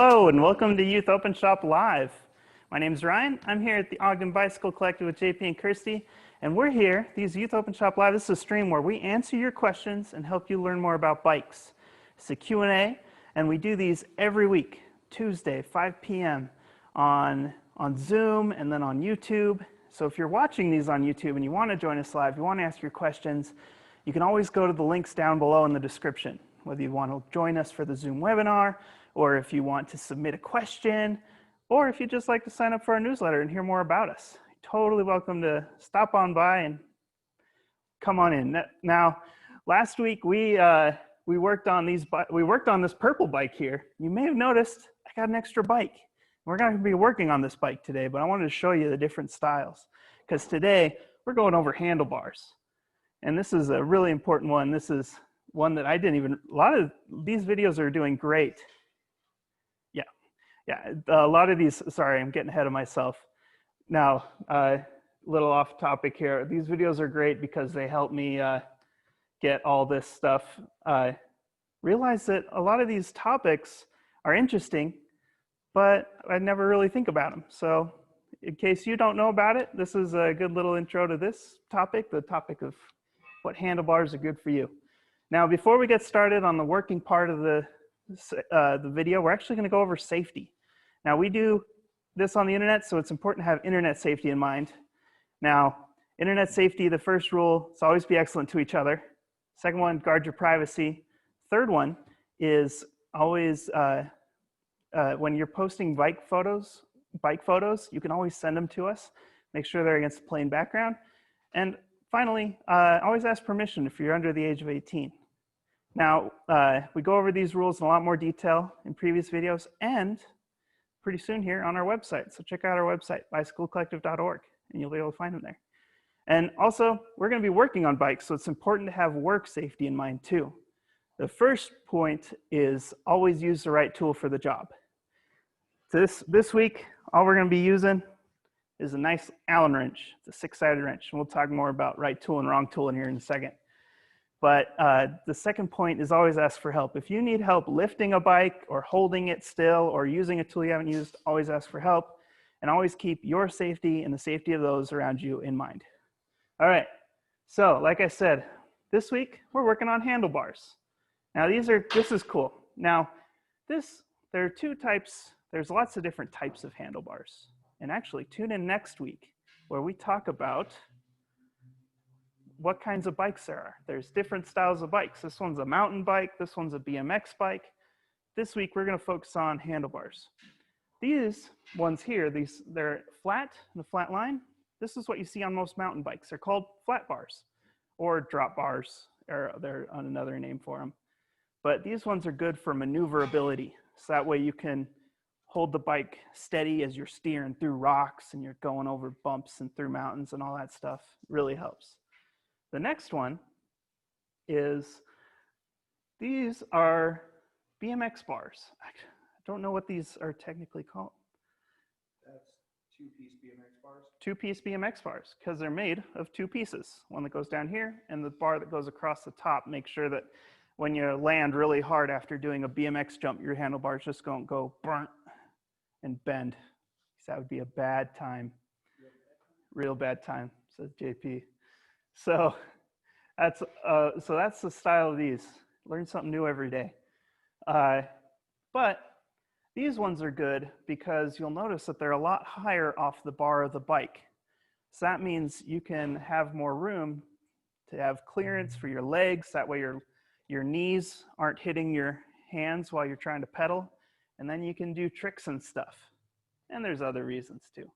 Hello and welcome to Youth Open Shop Live. My name is Ryan. I'm here at the Ogden Bicycle Collective with JP and Kirsty, and we're here, these Youth Open Shop Live, this is a stream where we answer your questions and help you learn more about bikes. It's a Q&A, and we do these every week, Tuesday, 5 p.m. on Zoom and then on YouTube. So if you're watching these on YouTube and you want to join us live, you want to ask your questions, you can always go to the links down below in the description, whether you want to join us for the Zoom webinar, or if you want to submit a question, or if you'd just like to sign up for our newsletter and hear more about us. You're totally welcome to stop on by and come on in. Now, last week we worked on this purple bike here. You may have noticed I got an extra bike. We're not going to be working on this bike today, but I wanted to show you the different styles, because today we're going over handlebars. And this is a really important one. This is one that a lot of these videos are doing great. Yeah, a lot of these, sorry, I'm getting ahead of myself. Now, a little off topic here. These videos are great because they help me get all this stuff. Realize that a lot of these topics are interesting, but I never really think about them. So in case you don't know about it, this is a good little intro to this topic, the topic of what handlebars are good for you. Now, before we get started on the working part of the video, we're actually going to go over safety. Now, we do this on the internet, so it's important to have internet safety in mind. Now, internet safety, the first rule is always be excellent to each other. Second one, guard your privacy. Third one is always, when you're posting bike photos, you can always send them to us. Make sure they're against a plain background. And finally, always ask permission if you're under the age of 18. Now, we go over these rules in a lot more detail in previous videos and pretty soon here on our website. So check out our website, bicyclecollective.org, and you'll be able to find them there. And also, we're going to be working on bikes, so it's important to have work safety in mind too. The first point is always use the right tool for the job. This week, all we're going to be using is a nice Allen wrench. It's a 6-sided wrench, and we'll talk more about right tool and wrong tool in here in a second. But the second point is always ask for help. If you need help lifting a bike or holding it still or using a tool you haven't used, always ask for help, and always keep your safety and the safety of those around you in mind. All right, so like I said, this week we're working on handlebars. Now this is cool. Now there are two types, there's lots of different types of handlebars. And actually tune in next week where we talk about what kinds of bikes there are. There's different styles of bikes. This one's a mountain bike. This one's a BMX bike. This week, we're going to focus on handlebars. These ones here, they're flat, in a flat line. This is what you see on most mountain bikes. They're called flat bars or drop bars, or they're on another name for them. But these ones are good for maneuverability. So that way you can hold the bike steady as you're steering through rocks and you're going over bumps and through mountains and all that stuff. It really helps. The next one is, these are BMX bars. I don't know what these are technically called. That's two-piece BMX bars? Two-piece BMX bars, because they're made of two pieces. One that goes down here and the bar that goes across the top. Make sure that when you land really hard after doing a BMX jump, your handlebars just don't go burnt and bend. That would be a bad time. Real bad time, says JP. So that's the style of these. Learn something new every day. But these ones are good because you'll notice that they're a lot higher off the bar of the bike. So that means you can have more room to have clearance for your legs. That way your knees aren't hitting your hands while you're trying to pedal. And then you can do tricks and stuff. And there's other reasons too.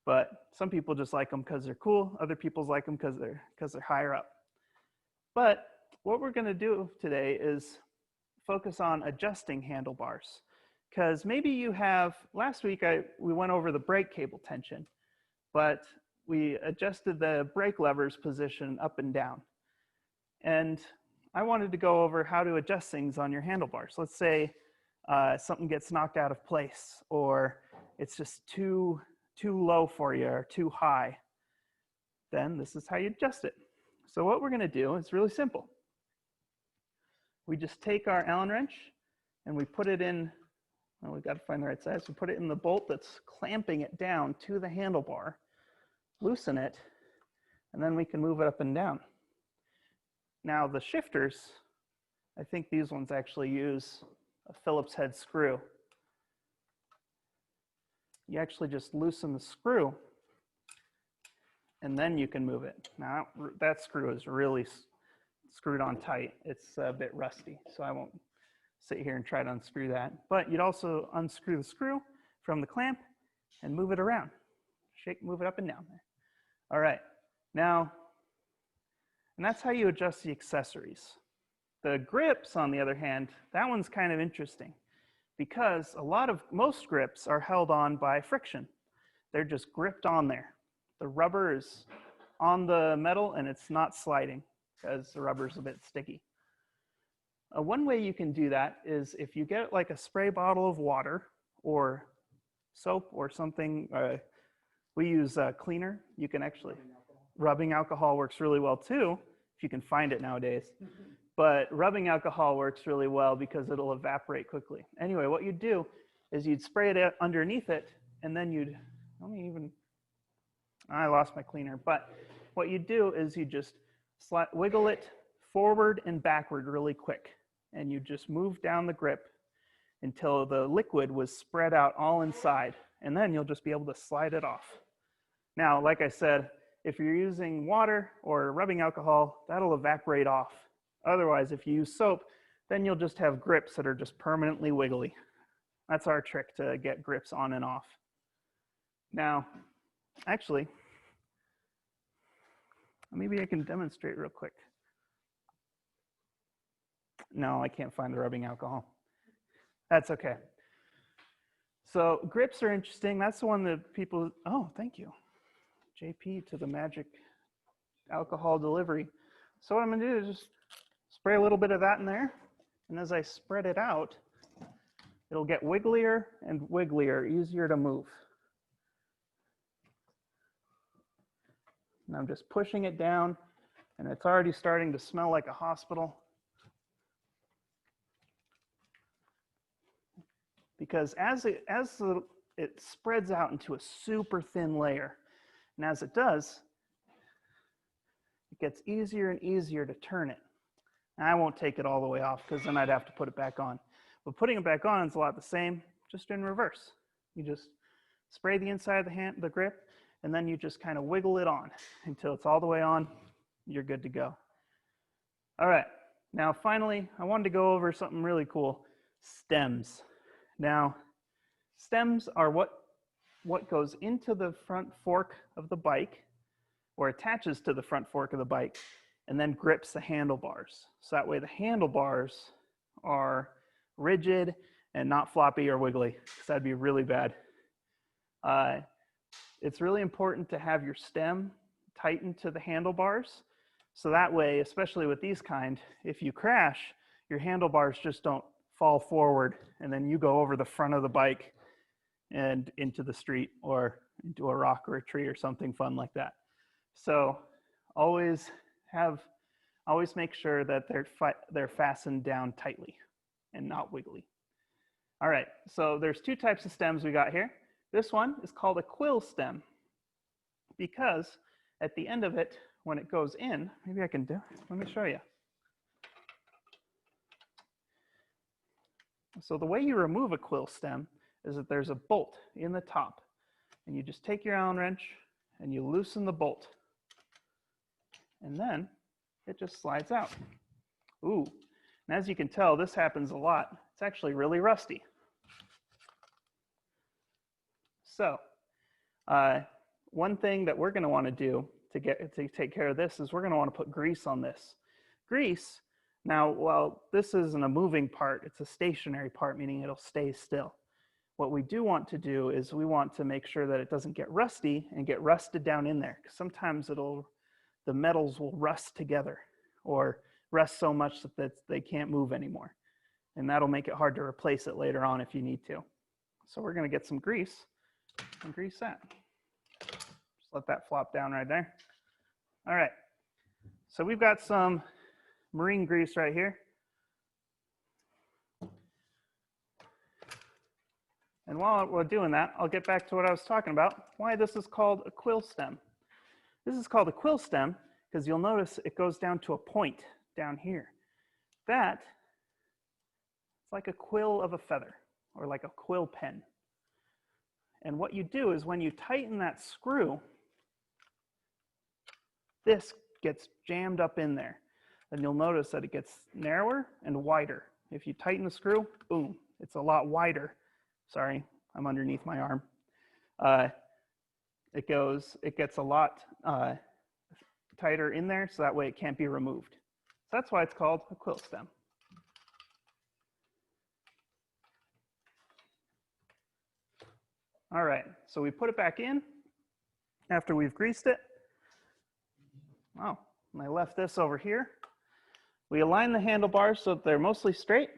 But some people just like them because they're cool. Other people like them because they're higher up. But what we're going to do today is focus on adjusting handlebars. Because maybe you have, last week we went over the brake cable tension, but we adjusted the brake lever's position up and down. And I wanted to go over how to adjust things on your handlebars. Let's say something gets knocked out of place, or it's just too low for you or too high. Then this is how you adjust it. So what we're going to do is really simple. We just take our Allen wrench and we put it in Well, we've got to find the right size. We put it in the bolt that's clamping it down to the handlebar, loosen it, and then we can move it up and down. Now the shifters, I think these ones actually use a Phillips head screw. You actually just loosen the screw and then you can move it. Now that screw is really screwed on tight. It's a bit rusty, so I won't sit here and try to unscrew that. But you'd also unscrew the screw from the clamp and move it around. Move it up and down there. All right, now, and that's how you adjust the accessories. The grips, on the other hand, that one's kind of interesting because most grips are held on by friction. They're just gripped on there. The rubber is on the metal and it's not sliding because the rubber's a bit sticky. One way you can do that is if you get like a spray bottle of water or soap or something, we use a cleaner. You can actually, rubbing alcohol works really well too, if you can find it nowadays. But rubbing alcohol works really well because it'll evaporate quickly. Anyway, what you'd do is you'd spray it underneath it and then I lost my cleaner, but what you do is you just wiggle it forward and backward really quick, and you just move down the grip until the liquid was spread out all inside, and then you'll just be able to slide it off. Now, like I said, if you're using water or rubbing alcohol, that'll evaporate off. Otherwise, if you use soap, then you'll just have grips that are just permanently wiggly. That's our trick to get grips on and off. Now, actually, maybe I can demonstrate real quick. No, I can't find the rubbing alcohol. That's okay. So grips are interesting. That's the one that people, oh, thank you. JP to the magic alcohol delivery. So what I'm gonna do is just spray a little bit of that in there. And as I spread it out, it'll get wigglier and wigglier, easier to move. And I'm just pushing it down, and it's already starting to smell like a hospital. Because as it spreads out into a super thin layer, and as it does, it gets easier and easier to turn it. And I won't take it all the way off because then I'd have to put it back on. But putting it back on is a lot the same, just in reverse. You just spray the inside of the grip, and then you just kind of wiggle it on until it's all the way on. You're good to go. All right, now finally, I wanted to go over something really cool, stems. Now, stems are what goes into the front fork of the bike or attaches to the front fork of the bike and then grips the handlebars. So that way the handlebars are rigid and not floppy or wiggly, because that'd be really bad. It's really important to have your stem tightened to the handlebars. So that way, especially with these kind, if you crash, your handlebars just don't fall forward and then you go over the front of the bike and into the street or into a rock or a tree or something fun like that. So always make sure that they're fastened down tightly and not wiggly. All right, so there's two types of stems we got here. This one is called a quill stem because at the end of it, when it goes in, maybe I can let me show you. So the way you remove a quill stem is that there's a bolt in the top, and you just take your Allen wrench and you loosen the bolt, and then it just slides out. Ooh, and as you can tell, this happens a lot. It's actually really rusty. So one thing that we're going to want to do to take care of this is we're going to want to put grease on this. Grease, now, while this isn't a moving part, it's a stationary part, meaning it'll stay still. What we do want to do is we want to make sure that it doesn't get rusty and get rusted down in there. Because sometimes the metals will rust together or rust so much that they can't move anymore. And that'll make it hard to replace it later on if you need to. So we're going to get some grease and grease that. Just let that flop down right there. All right. So we've got some marine grease right here. And while we're doing that, I'll get back to what I was talking about, why this is called a quill stem. This is called a quill stem because you'll notice it goes down to a point down here. That it's like a quill of a feather or like a quill pen. And what you do is when you tighten that screw, this gets jammed up in there. And you'll notice that it gets narrower and wider. If you tighten the screw, boom, it's a lot wider. Sorry, I'm underneath my arm. It gets a lot tighter in there, so that way it can't be removed. So that's why it's called a quill stem. All right, so we put it back in after we've greased it. Oh, and I left this over here. We align the handlebars so that they're mostly straight.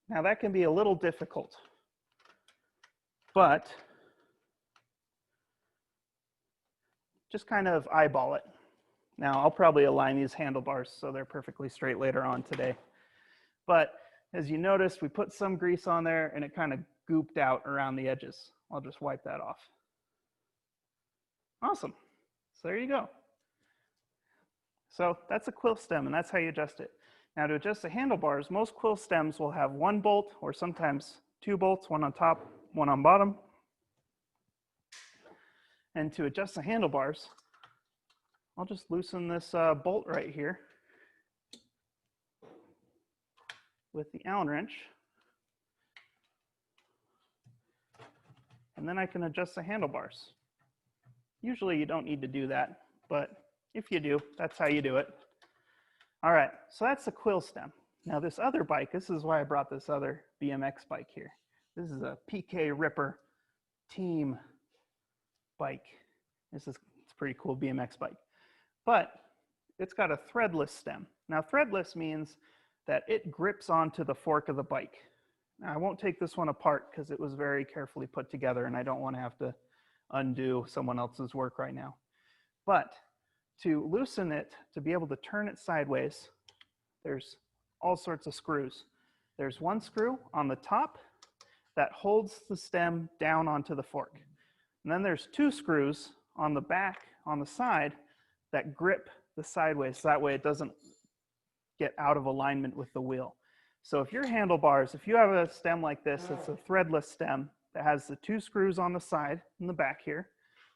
Now that can be a little difficult, but just kind of eyeball it. Now I'll probably align these handlebars so they're perfectly straight later on today. But as you noticed, we put some grease on there and it kind of gooped out around the edges. I'll just wipe that off. Awesome. So there you go. So that's a quill stem, and that's how you adjust it. Now to adjust the handlebars, most quill stems will have one bolt or sometimes two bolts, one on top, one on bottom. And to adjust the handlebars, I'll just loosen this bolt right here with the Allen wrench. And then I can adjust the handlebars. Usually you don't need to do that, but if you do, that's how you do it. All right, so that's the quill stem. Now this other bike, this is why I brought this other BMX bike here. This is a PK Ripper team bike. It's a pretty cool BMX bike. But it's got a threadless stem. Now threadless means that it grips onto the fork of the bike. Now, I won't take this one apart because it was very carefully put together and I don't want to have to undo someone else's work right now. But to loosen it, to be able to turn it sideways, there's all sorts of screws. There's one screw on the top that holds the stem down onto the fork. And then there's two screws on the back, on the side, that grip the sideways, so that way it doesn't get out of alignment with the wheel. So if your handlebars, if you have a stem like this, it's a threadless stem that has the two screws on the side in the back here,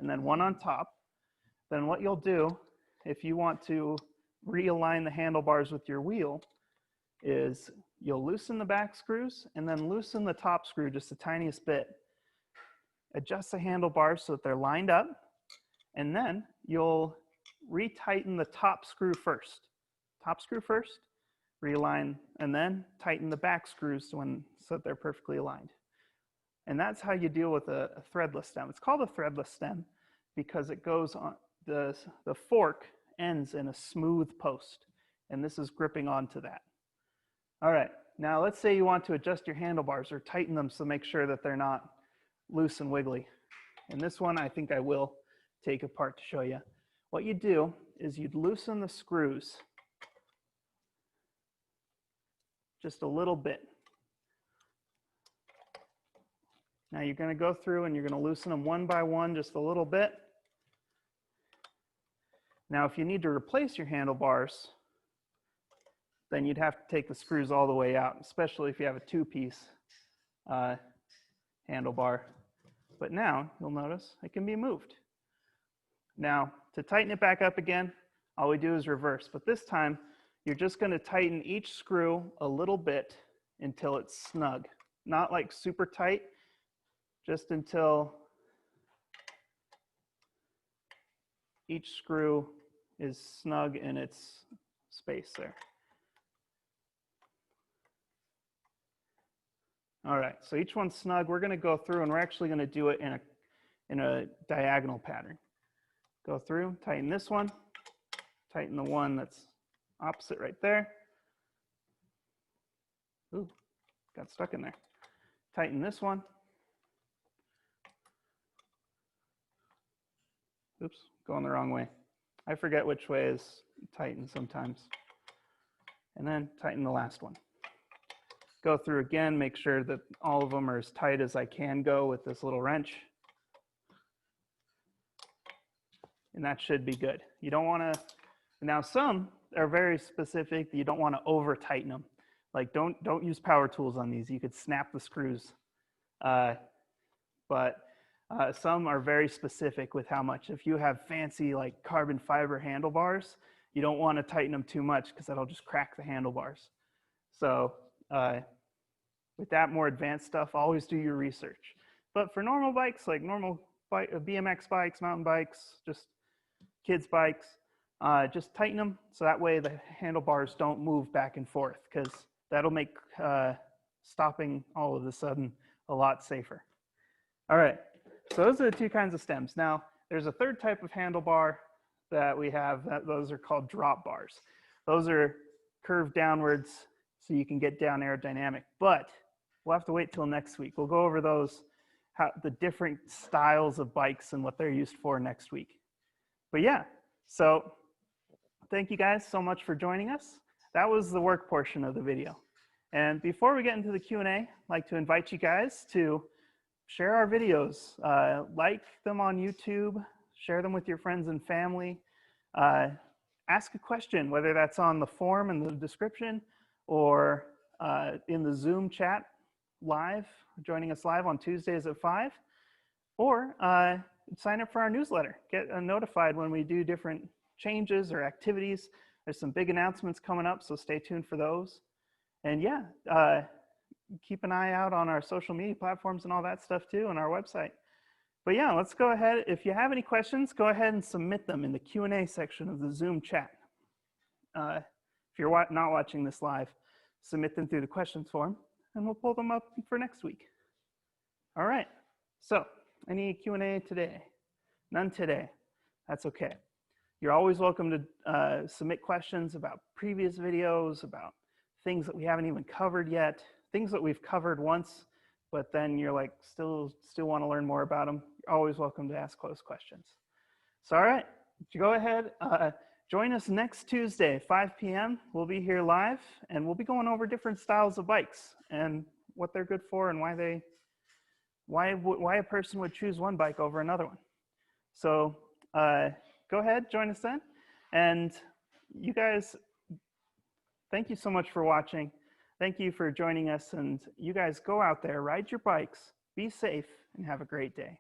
and then one on top, then what you'll do, if you want to realign the handlebars with your wheel, is you'll loosen the back screws and then loosen the top screw just the tiniest bit. Adjust the handlebars so that they're lined up, and then you'll retighten the top screw first. Top screw first, realign, and then tighten the back screws so that they're perfectly aligned. And that's how you deal with a threadless stem. It's called a threadless stem because it goes on, the fork ends in a smooth post, and this is gripping onto that. All right, now let's say you want to adjust your handlebars or tighten them so make sure that they're not loose and wiggly. And this one I think I will take apart to show you. What you do is you'd loosen the screws just a little bit. Now you're going to go through and you're going to loosen them one by one just a little bit. Now if you need to replace your handlebars, then you'd have to take the screws all the way out, especially if you have a two-piece handlebar. But now you'll notice it can be moved. Now to tighten it back up again, all we do is reverse, but this time you're just going to tighten each screw a little bit until it's snug. Not like super tight, just until each screw is snug in its space there. All right, so each one's snug. We're going to go through and we're actually going to do it in a diagonal pattern. Go through, tighten this one, tighten the one that's opposite right there. Ooh, got stuck in there. Tighten this one. Oops, going the wrong way. I forget which way is tightened sometimes. And then tighten the last one. go through again, make sure that all of them are as tight as I can go with this little wrench. And that should be good. You don't want to, now some are very specific that you don't want to over tighten them. Like don't use power tools on these. You could snap the screws. But some are very specific with how much. If you have fancy like carbon fiber handlebars, you don't want to tighten them too much because that'll just crack the handlebars. So with that more advanced stuff, always do your research. But for normal bikes, like normal BMX bikes, mountain bikes, just kids bikes, just tighten them so that way the handlebars don't move back and forth, because that'll make stopping all of a sudden a lot safer. All right, so those are the two kinds of stems. Now, there's a third type of handlebar that we have. Those are called drop bars. Those are curved downwards so you can get down aerodynamic, but we'll have to wait till next week. We'll go over those, the different styles of bikes and what they're used for next week. But yeah, so thank you guys so much for joining us. That was the work portion of the video. And before we get into the Q&A, I'd like to invite you guys to share our videos, like them on YouTube, share them with your friends and family, ask a question, whether that's on the form in the description or in the Zoom chat live, joining us live on Tuesdays at 5, or sign up for our newsletter. Get notified when we do different changes or activities. There's some big announcements coming up, so stay tuned for those. And yeah, keep an eye out on our social media platforms and all that stuff too, and our website. But yeah, let's go ahead. If you have any questions, go ahead and submit them in the Q&A section of the Zoom chat. If you're not watching this live, submit them through the questions form, and we'll pull them up for next week. All right, so any Q&A today? None today. That's okay. You're always welcome to submit questions about previous videos, about things that we haven't even covered yet, things that we've covered once, but then you're like, still want to learn more about them. You're always welcome to ask close questions. So, all right, go ahead, join us next Tuesday, 5 p.m. We'll be here live, and we'll be going over different styles of bikes and what they're good for and why a person would choose one bike over another one. So go ahead, join us then. And you guys, thank you so much for watching. Thank you for joining us. And you guys go out there, ride your bikes, be safe, and have a great day.